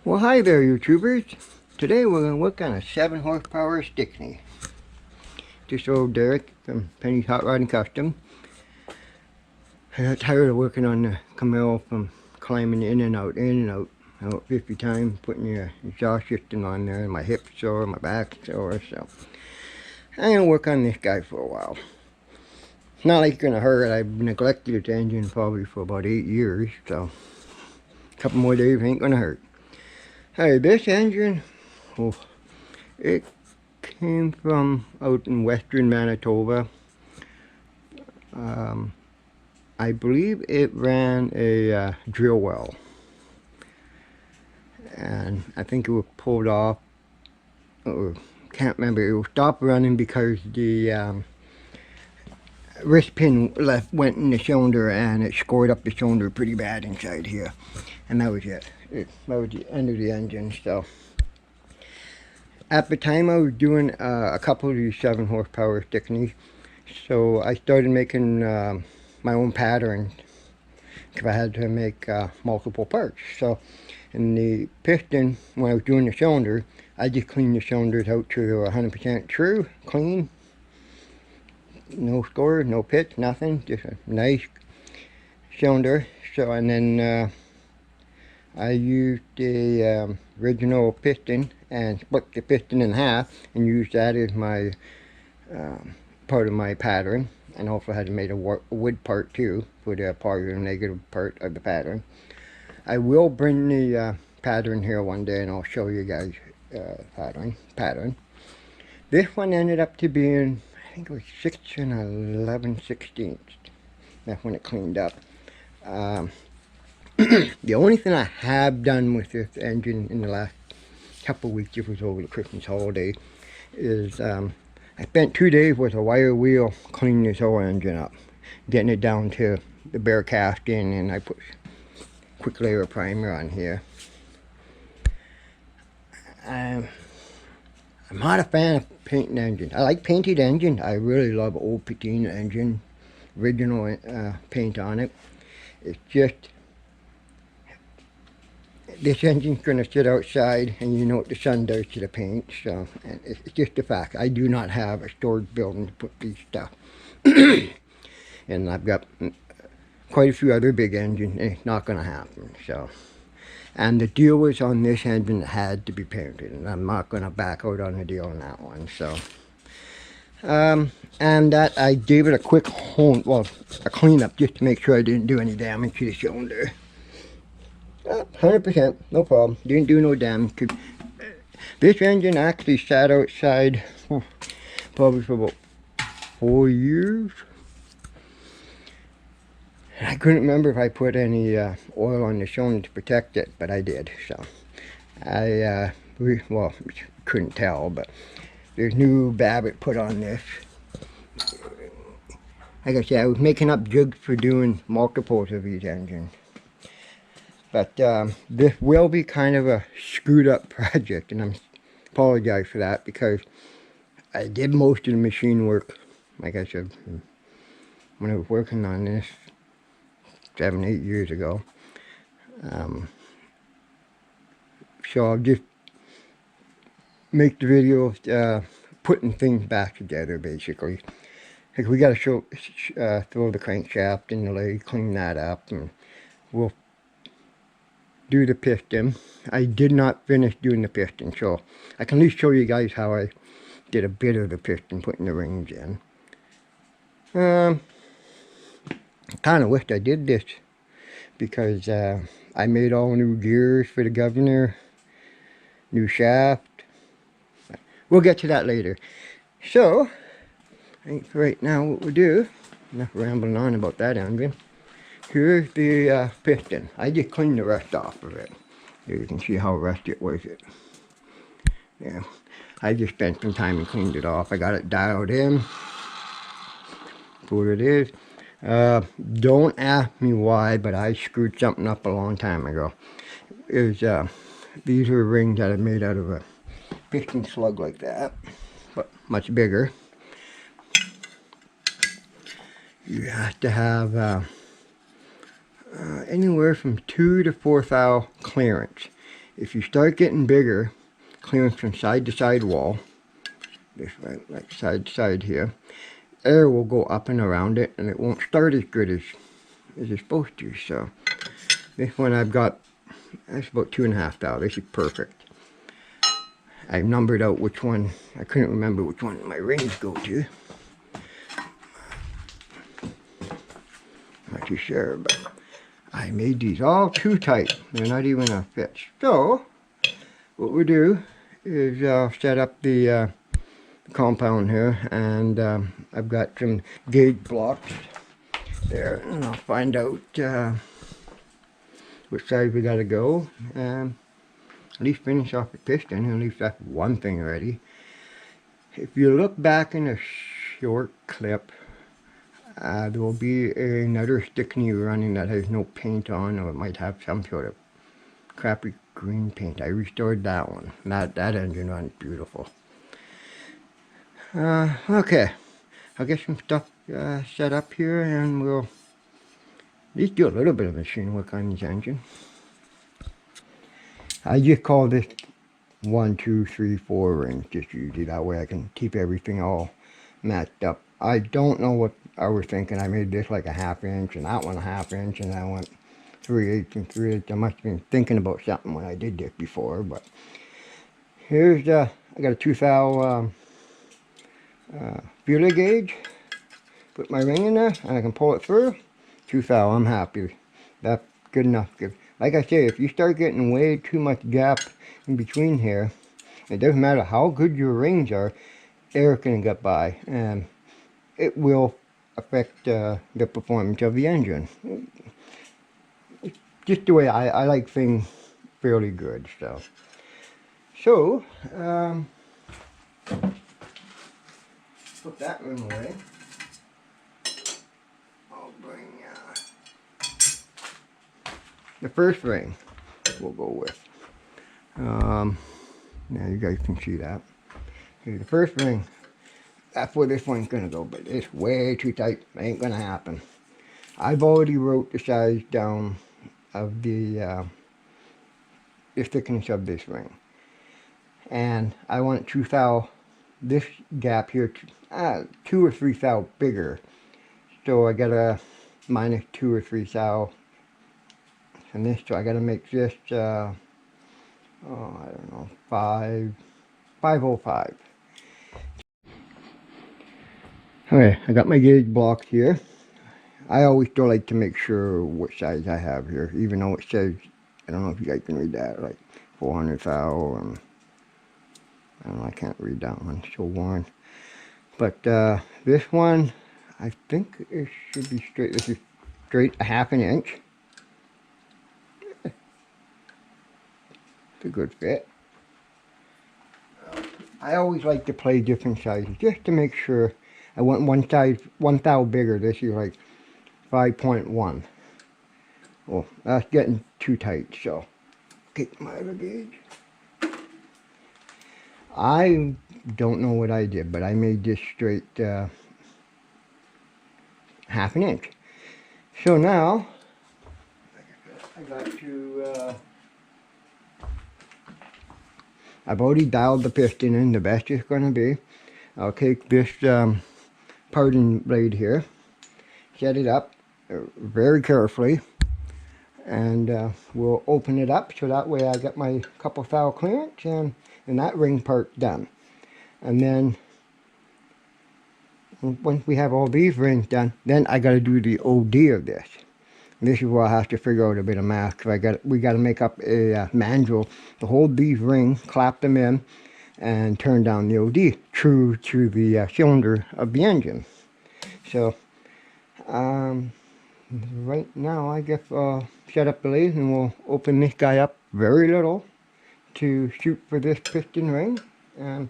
Well, hi there, YouTubers. Today we're going to work on a 7 horsepower Stickney. This old Derek from Penny's Hot Rod & Custom. I got tired of working on the Camel from climbing in and out, about 50 times, putting the exhaust system on there, and my hips sore, my back sore, so I'm going to work on this guy for a while. It's not like it's going to hurt. I've neglected this engine probably for about 8 years, so a couple more days ain't going to hurt. Hey, this engine, it came from out in western Manitoba. I believe it ran a drill well, and I think it was pulled off, or can't remember, it was stopped running because the wrist pin went in the cylinder and it scored up the cylinder pretty bad inside here, and that was it. That was the end of the engine. So at the time I was doing a couple of these 7 horsepower Stickneys, so I started making my own pattern because I had to make multiple parts. So in the piston, when I was doing the cylinder, I just cleaned the cylinders out to 100% true, clean, no score, no pitch, nothing, just a nice cylinder. So, and then I used the original piston and split the piston in half and used that as my part of my pattern, and also had to make a wood part too for the positive and negative part of the pattern. I will bring the pattern here one day and I'll show you guys pattern. This one ended up to being, I think it was 6 11/16. That's when it cleaned up. The only thing I have done with this engine in the last couple of weeks, it was over the Christmas holiday, is I spent 2 days with a wire wheel cleaning this whole engine up, getting it down to the bare casting, and I put a quick layer of primer on here. I'm not a fan of painting engines. I like painted engine. I really love old patina engine, original paint on it. It's just, this engine's going to sit outside, and you know what the sun does to the paint, so and it's just a fact. I do not have a storage building to put these stuff. And I've got quite a few other big engines, and it's not going to happen. So, and the deal was on this engine had to be painted, and I'm not going to back out on the deal on that one. So, and that I gave it a quick hone, well, a cleanup, just to make sure I didn't do any damage to the cylinder. 100%, no problem. Didn't do no damage. This engine actually sat outside probably for about 4 years. I couldn't remember if I put any oil on the cylinder to protect it, but I did. So I well, couldn't tell, but there's new Babbitt put on this. Like I said, I was making up jigs for doing multiples of these engines. But this will be kind of a screwed up project, and I apologize for that, because I did most of the machine work, like I said, when I was working on this 7, 8 years ago. So I'll just make the video putting things back together, basically. Like, we got to throw the crankshaft in the lathe, clean that up, and we'll do the piston. I did not finish doing the piston, so I can at least show you guys how I did a bit of the piston, putting the rings in. I kind of wished I did this, because I made all new gears for the governor, new shaft. We'll get to that later. So I think right now what we'll do, enough rambling on about that engine. Here's the piston. I just cleaned the rust off of it. Here you can see how rusty it was. Yeah, I just spent some time and cleaned it off. I got it dialed in for what it is. Don't ask me why, but I screwed something up a long time ago. These are rings that I made out of a piston slug like that, but much bigger. You have to have anywhere from 2 to 4 thou clearance, if you start getting bigger, clearance from side to side wall, this way, like side to side here, air will go up and around it, and it won't start as good as it's supposed to. So this one I've got, that's about 2.5 thou. This is perfect. I numbered out which one. I couldn't remember which one my rings go to. Not too sure, but I made these all too tight. They're not even a fit. So what we do is set up the compound here, and I've got some gauge blocks there, and I'll find out which side we gotta go, and at least finish off the piston. At least that's one thing already. If you look back in a short clip, there will be another Stickney running that has no paint on, or it might have some sort of crappy green paint. I restored that one. That engine runs beautiful. Okay, I'll get some stuff set up here, and we'll at least do a little bit of machine work on this engine. I just call this 1, 2, 3, 4 rings, just usually. That way I can keep everything all matched up. I don't know what I was thinking. I made this like a 1/2 inch, and that one a 1/2 inch, and I went 3/8 and 3/8. I must have been thinking about something when I did this before. But here's I got a 2 thou feeler gauge. Put my ring in there, and I can pull it through. 2 thou. I'm happy. That's good enough. Good. Like I say, if you start getting way too much gap in between here, it doesn't matter how good your rings are, air can get by, and it will affect the performance of the engine. It's just the way I like things fairly good. So put that ring away. I'll bring the first ring we'll go with. Now you guys can see that. Okay, the first ring, that's where this one's gonna go, but it's way too tight. It ain't gonna happen. I've already wrote the size down of the thickness of this ring, and I want 2 thou, this gap here, 2 or 3 thou bigger. So I gotta minus 2 or 3 thou from this. So I gotta make this I don't know, 505. Okay, I got my gauge block here. I always still like to make sure what size I have here, even though it says, I don't know if you guys can read that, like 400 thou, and I don't know, I can't read that one, it's so worn. But this one, I think it should be straight. This is straight 1/2 inch. It's a good fit. I always like to play different sizes just to make sure. I want one size, 1 thou bigger. This is like 5.1. Well, that's getting too tight, so get my other gauge. I don't know what I did, but I made this straight 1/2 inch. So now I got to I've already dialed the piston in the best it's going to be. I'll take this parting blade here, set it up very carefully, and we'll open it up so that way I get my couple thou clearance and that ring part done. And then once we have all these rings done, then I got to do the OD of this. This is where I have to figure out a bit of math, because we got to make up a mandrel to hold these rings, clap them in, and turn down the OD true to the cylinder of the engine. So right now I guess set up the lathe, and we'll open this guy up very little to shoot for this piston ring, and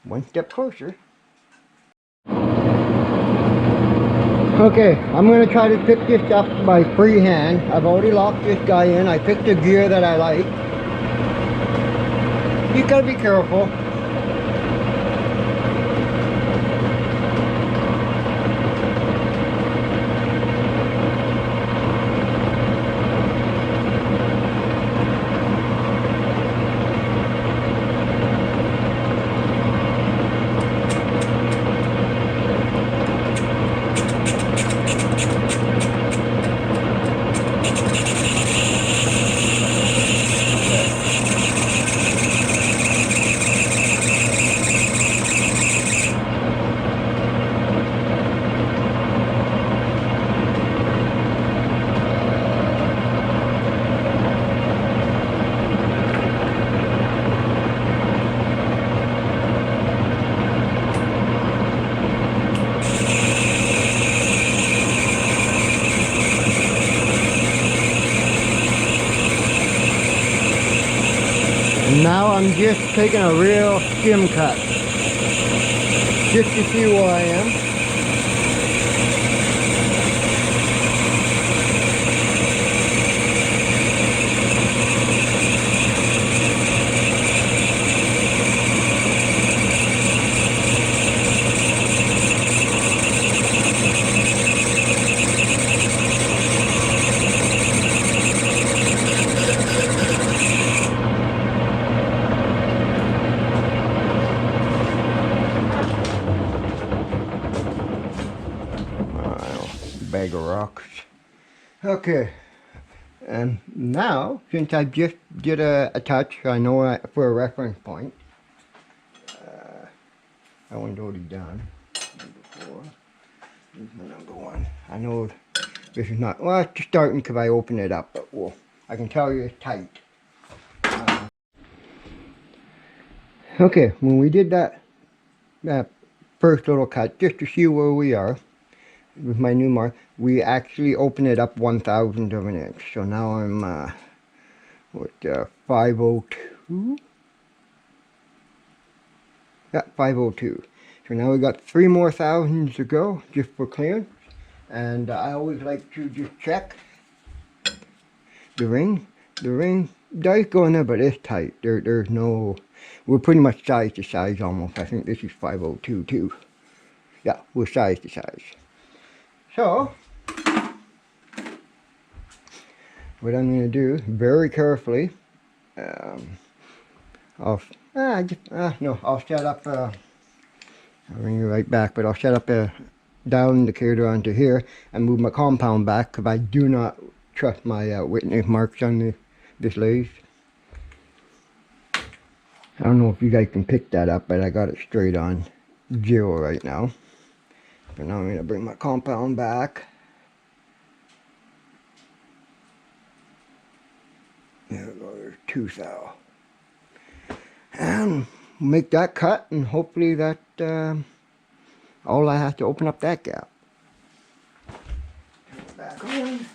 one step closer. Okay, I'm going to try to pick this up by freehand. I've already locked this guy in. I picked a gear that I like. You gotta be careful. And now I'm just taking a real skim cut, just to see where I am. Bag of rocks. Okay, and now since I just did a touch, I know for a reference point. That one's already done. Number 4. Here's my number 1. I know this is not, well, it's just starting because I opened it up, but well, I can tell you it's tight. Okay, when we did that first little cut, just to see where we are, with my new mark, we actually opened it up 1/1000 of an inch. So now I'm, 502? Yeah, 502. So now we got 3 more thousandths to go, just for clearance. And I always like to just check the ring. The ring does go in there, but it's tight. There's no, we're pretty much size to size almost. I think this is 502 too. Yeah, we're size to size. So, what I'm going to do, very carefully, I'll set up, I'll bring you right back, but I'll set up a dial indicator onto here and move my compound back because I do not trust my witness marks on this lathe. I don't know if you guys can pick that up, but I got it straight on 0 right now. So now I'm going to bring my compound back. There we go, there's 2 thou. And make that cut, and hopefully that, all I have to open up that gap. Turn it back on.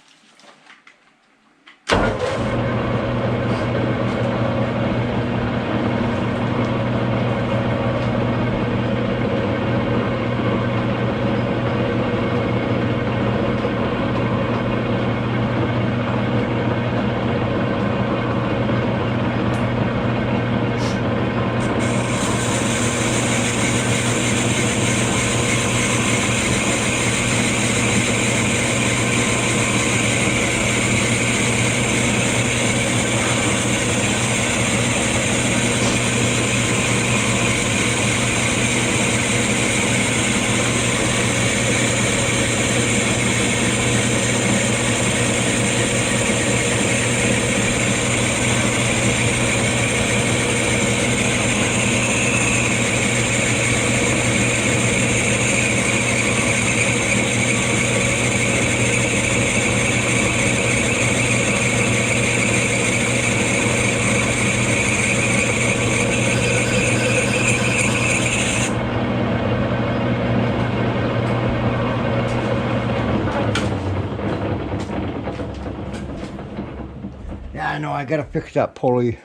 Yeah, I know, I gotta fix that pulley.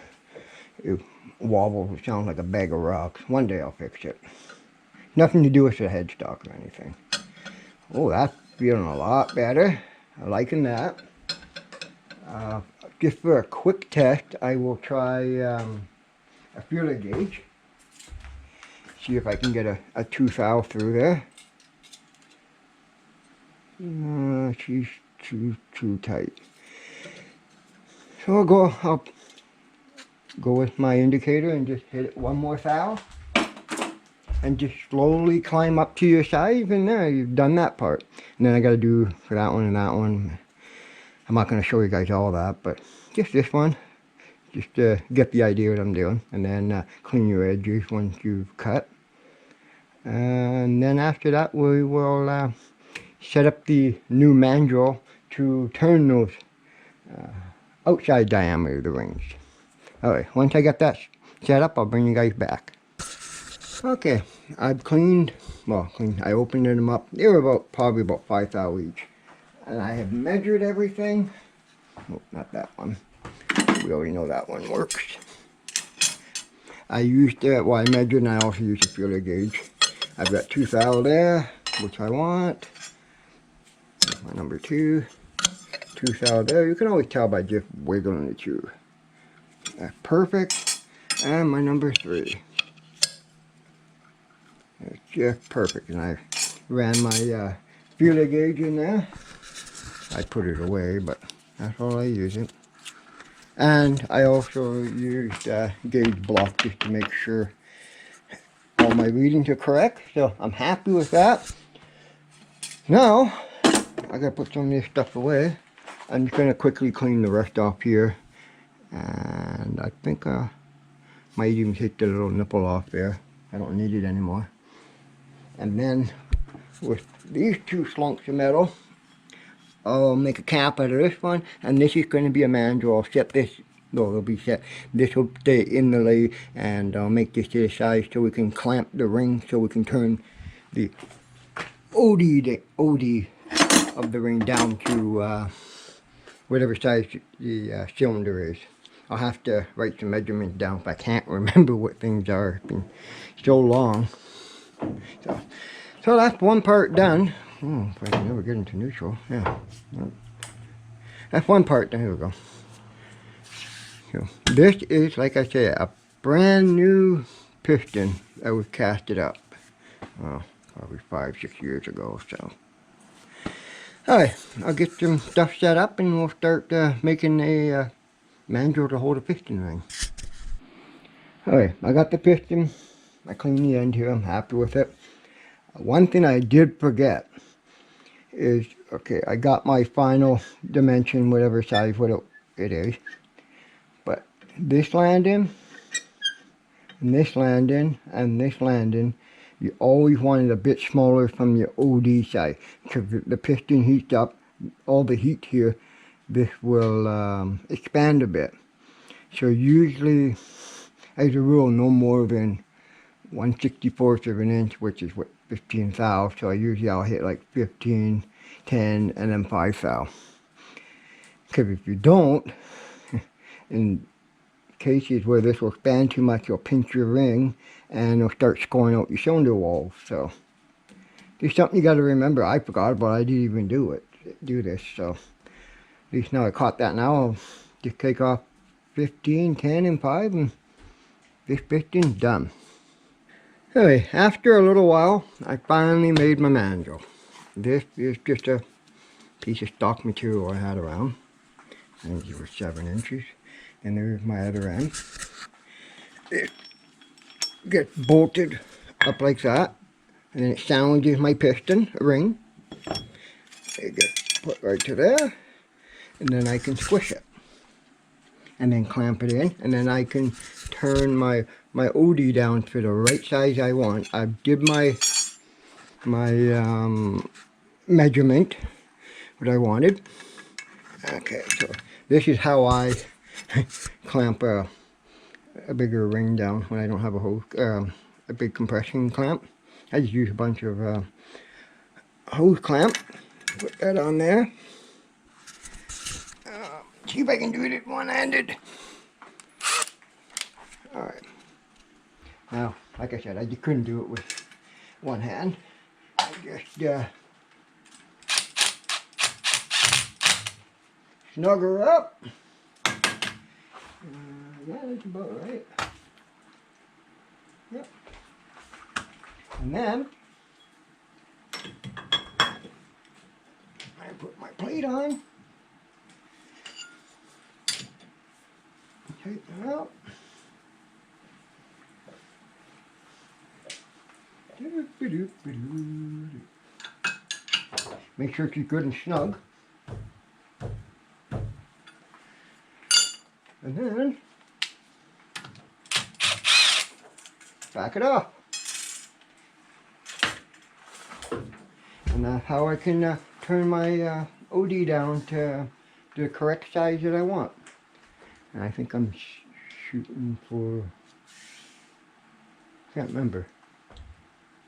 It wobbles, it sounds like a bag of rocks. One day I'll fix it. Nothing to do with the headstock or anything. Oh, that's feeling a lot better. I'm liking that. Just for a quick test, I will try a feeler gauge. See if I can get a 2 thou through there. She's too tight. So I'll go with my indicator and just hit it 1 more thou. And just slowly climb up to your size, and there, you've done that part. And then I gotta do for that one and that one. I'm not gonna show you guys all that, but just this one. Just to get the idea what I'm doing. And then clean your edges once you've cut. And then after that, we will set up the new mandrel to turn those outside diameter of the rings. Alright, once I get that set up, I'll bring you guys back. Okay, I've cleaned, I opened them up. They were probably about 5 thou each. And I have measured everything. Oh, not that one. We already know that one works. I used it while I measured, and I also used a feeler gauge. I've got 2 thou there, which I want. There's my number 2. 2 thou there. You can always tell by just wiggling the tube. That's perfect. And my number 3. That's just perfect. And I ran my feeler gauge in there. I put it away, but that's all I use it. And I also used gauge block just to make sure all my readings are correct. So I'm happy with that. Now, I gotta put some of this stuff away. I'm just gonna quickly clean the rest off here. And I think I might even take the little nipple off there. I don't need it anymore. And then with these 2 slunks of metal, I'll make a cap out of this one, and this is going to be a mandrel. I'll set this, no, it'll be set, this will stay in the lathe, and I'll make this to the size so we can clamp the ring, so we can turn the OD of the ring down to whatever size the cylinder is. I'll have to write some measurements down if I can't remember what things are. It's been so long. So that's one part done. Oh, if I can never get into neutral. Yeah. That's one part. There we go. So this is, like I said, a brand new piston that was casted up. Well, probably 5-6 years ago. So, alright, I'll get some stuff set up and we'll start making a mandrel to hold a piston ring. Alright, I got the piston. I cleaned the end here. I'm happy with it. One thing I did forget is, okay, I got my final dimension, whatever size it is, but this landing, and this landing, and this landing, you always want it a bit smaller from your OD side, because the piston heats up, all the heat here, this will expand a bit. So usually, as a rule, no more than 1/64 of an inch, which is what 15 thou. So I'll hit like 15, 10, and then 5 thou. Because if you don't, in cases where this will expand too much, you'll pinch your ring and it'll start scoring out your cylinder walls. So there's something you got to remember. I forgot, but I didn't even do this. So at least now I caught that. Now I'll just take off 15, 10, and 5, and this piston's done. Anyway, after a little while, I finally made my mandrel. This is just a piece of stock material I had around. I think it was 7 inches. And there's my other end. It gets bolted up like that. And then it sandwiches my piston ring. It gets put right to there. And then I can squish it. And then clamp it in. And then I can turn my OD down to the right size I want. I did my measurement, what I wanted. Okay, so this is how I clamp a bigger ring down when I don't have a hose, a big compression clamp. I just use a bunch of hose clamp. Put that on there. See if I can do it one-handed. Alright. Now, like I said, I just couldn't do it with one hand. I just snug her up. Yeah, that's about right. Yep. And then I put my plate on. Take that out. Make sure she's good and snug. And then back it off. And that's how I can turn my OD down to the correct size that I want. And I think I'm shooting for, can't remember.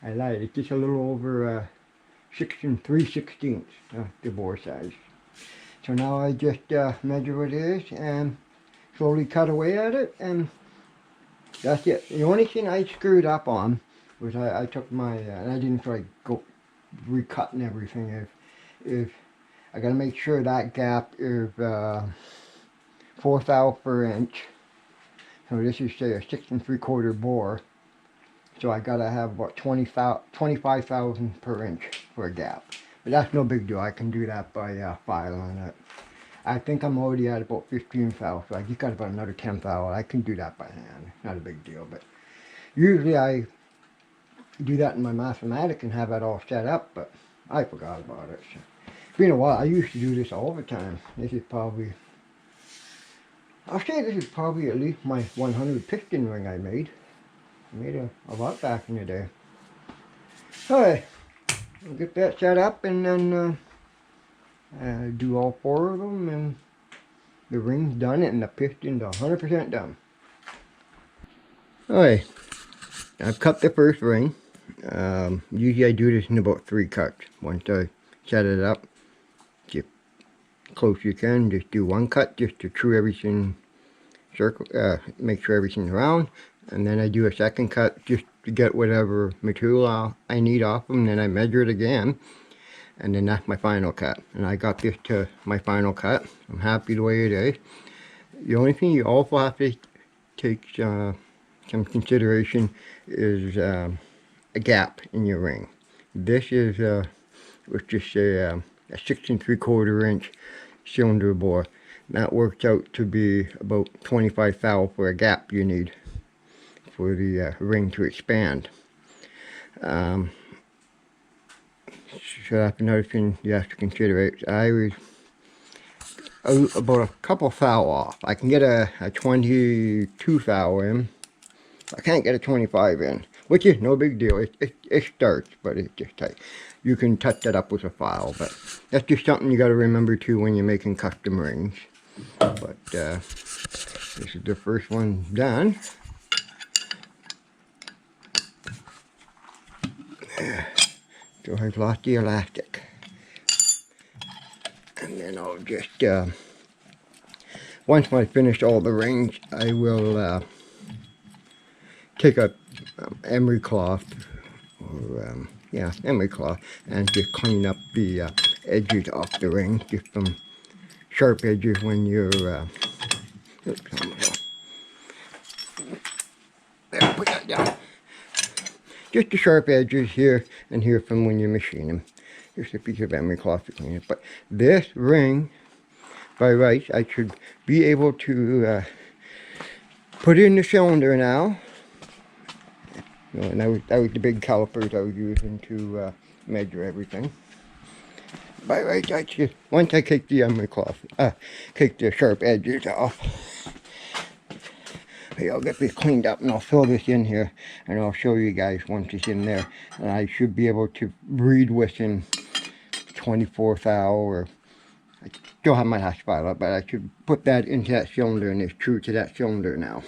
I lied, it's just a little over 3/16 the bore size. So now I just measure what it is and slowly cut away at it and That's it. The only thing I screwed up on was I took my, and I didn't try go recutting everything. If I gotta make sure that gap is 4 thou per inch. So this is say a 6 3/4 bore. So I gotta have about 25 thousand per inch for a gap. But that's no big deal. I can do that by filing it. I think I'm already at about 15 thou, so I just got about another 10 thou. I can do that by hand. Not a big deal, but usually I do that in my mathematic and have that all set up, but I forgot about it. So it's been a while. I used to do this all the time. This is probably, I'll say this is probably at least my 100 piston ring I made. I made a lot back in the day. Alright, I'll get that set up and then do all 4 of them, and the ring's done and the piston's 100% done. Alright, I've cut the first ring. Usually I do this in about 3 cuts. Once I set it up, get close you can, just do 1 cut just to true everything, make sure everything's round, and then I do a 2nd cut just to get whatever material I need off them, and then I measure it again, and then that's my final cut. And I got this to my final cut. I'm happy the way it is. The only thing you also have to take some consideration is a gap in your ring. This is let's just say a 6 3/4 inch cylinder bore. That works out to be about 25 thou for a gap you need for the ring to expand. So that's another thing you have to consider. I was about a couple thou off. I can get a 22 thou in. I can't get a 25 in, which is no big deal. It starts, but it's just tight. You can touch that up with a file, but that's just something you got to remember too when you're making custom rings. But this is the first one done. So I've lost the elastic, and then I'll just once I finish all the rings, I will take a emery cloth, or yeah, emery cloth, and just clean up the edges off the ring, just some sharp edges when you're oops, there, put that down. Just the sharp edges here and here from when you machine them. Just a piece of emery cloth to clean it. But this ring, by rights, I should be able to put in the cylinder now. And that was the big calipers I was using to measure everything. By rights, I should, once I take the emery cloth, take the sharp edges off. Okay, I'll get this cleaned up and I'll fill this in here and I'll show you guys once it's in there. And I should be able to read within 24 thou, or I still have my hash file up, but I should put that into that cylinder and it's true to that cylinder now.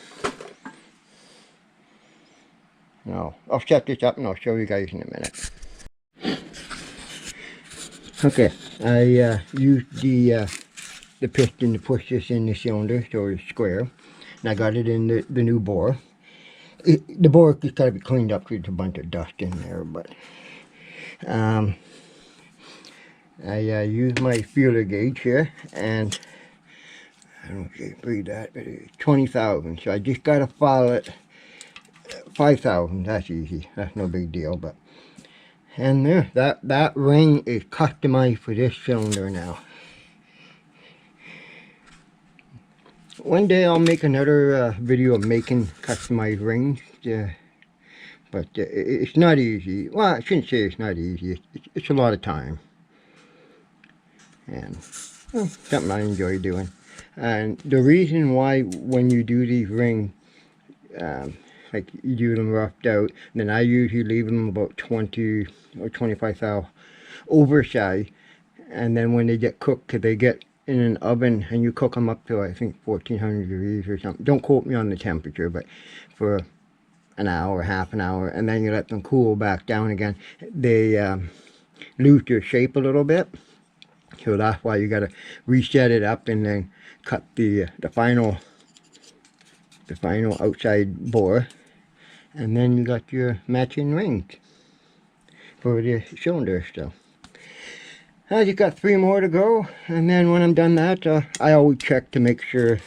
Now, I'll set this up and I'll show you guys in a minute. Okay, I used the piston to push this in the cylinder so it's square. And I got it in the new bore. The bore just got to be cleaned up because there's a bunch of dust in there. But I used my feeler gauge here, and I don't know if you can read that, but it's 20,000. So I just got to file it 5,000. That's easy. That's no big deal. But and there, that ring is customized for this cylinder now. One day I'll make another video of making customized rings, but it's not easy. Well, I shouldn't say it's not easy. It's a lot of time, and well, something I enjoy doing. And the reason why when you do these rings, like you do them roughed out, then I usually leave them about 20 or 25 thou oversized, and then when they get cooked, 'cause they get in an oven and you cook them up to I think 1400 degrees or something. Don't quote me on the temperature, but for an hour, half an hour, and then you let them cool back down again, they lose their shape a little bit. So that's why you got to reset it up and then cut the final the final outside bore, and then you got your matching rings for the cylinder. So I just got 3 more to go, and then when I'm done that, I always check to make sure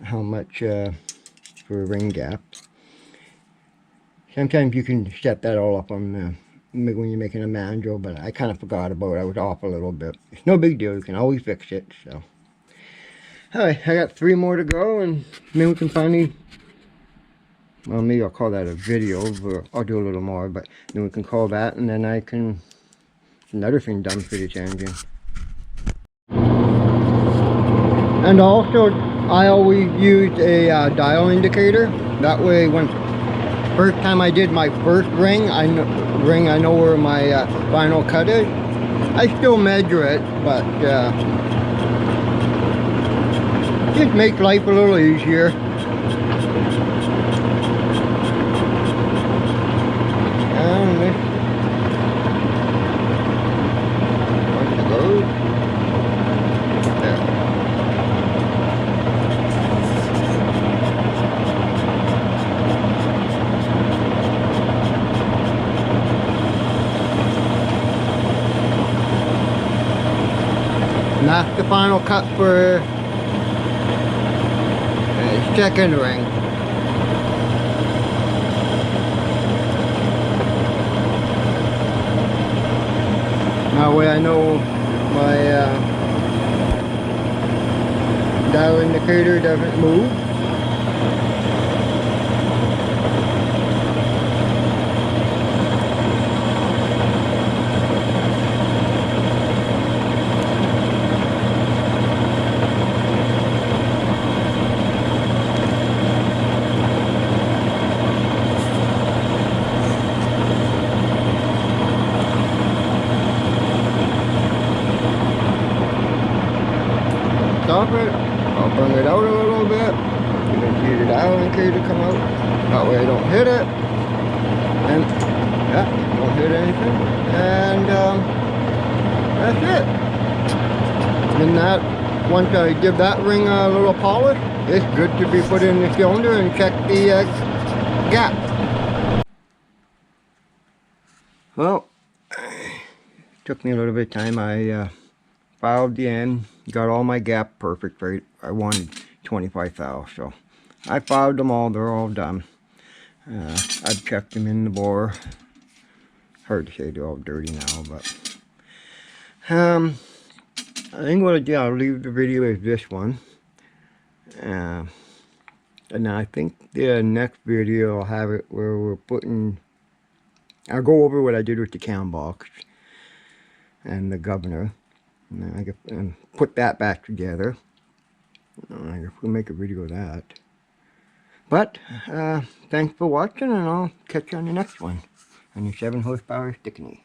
how much for ring gaps. Sometimes you can set that all up on when you're making a mandrel, but I kind of forgot about it. I was off a little bit. It's no big deal. You can always fix it. So, alright, I got 3 more to go, and then we can finally, well, maybe I'll call that a video, but I'll do a little more, but then we can call that, and then I can, another thing done for this engine. And also, I always used a dial indicator. That way, when first time I did my first ring, I know where my final cut is. I still measure it, but just makes life a little easier. And this one goes there. And that's the final cut for the second ring. That way I know my dial indicator doesn't move. Stop it. I'll bring it out a little bit. You can see the dial indicator come out. That way I don't hit it. And yeah, don't hit anything. And that's it. And that, once I give that ring a little polish, it's good to be put in the cylinder and check the gap. Well, took me a little bit of time. I filed the end, got all my gap perfect. Right, I wanted 25 thou, so I filed them all. They're all done. I've checked them in the bore. Hard to say, they're all dirty now, but I think what I do, I'll leave the video as this one, and I think the next video I'll have it where we're putting, I'll go over what I did with the cam box and the governor. And I can put that back together. I guess we'll make a video of that. But thanks for watching, and I'll catch you on the next one on the 7 horsepower Stickney.